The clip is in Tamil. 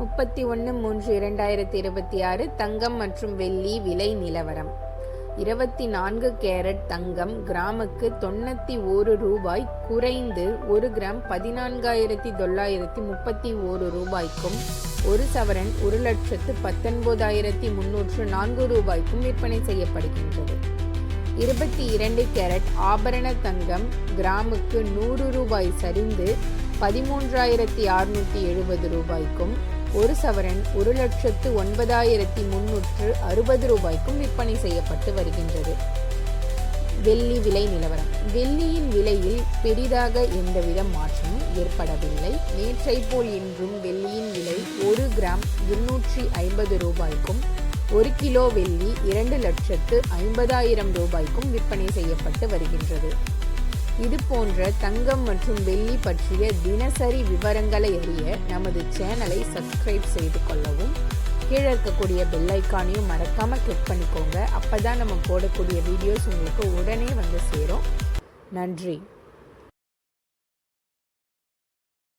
31/3/2026 தங்கம் மற்றும் வெள்ளி விலை நிலவரம். 24 கேரட் தங்கம் கிராமுக்கு 91 ரூபாய் குறைந்து 1 கிராம் 14,931 ரூபாய்க்கும், 1 சவரன் 1,19,304 ரூபாய்க்கும் விற்பனை செய்யப்படுகின்றது. 22 கேரட் ஆபரண தங்கம் கிராமுக்கு 100 ரூபாய் சரிந்து 13,670 ரூபாய்க்கும், 1 சவரன் 1,09,360 ரூபாய்க்கும் விற்பனை செய்யப்பட்டு வருகின்றது. வெள்ளி விலை நிலவரம். வெள்ளியின் விலையில் பெரிதாக எந்தவித மாற்றமும் ஏற்படவில்லை. நேற்றை போல் இன்றும் வெள்ளியின் விலை 1 கிராம் 250 ரூபாய்க்கும், 1 கிலோ வெள்ளி 2,50,000 ரூபாய்க்கும் விற்பனை செய்யப்பட்டு வருகின்றது. இது போன்ற தங்கம் மற்றும் வெள்ளி பற்றிய தினசரி விவரங்களை அறிய நமது சேனலை சப்ஸ்கிரைப் செய்து கொள்ளவும். கீழே இருக்கக்கூடிய பெல் ஐக்கானையும் மறக்காம கிளிக் பண்ணிக்கோங்க. அப்பதான் நம்ம போடக்கூடிய வீடியோஸ் உங்களுக்கு உடனே வந்து சேரும். நன்றி.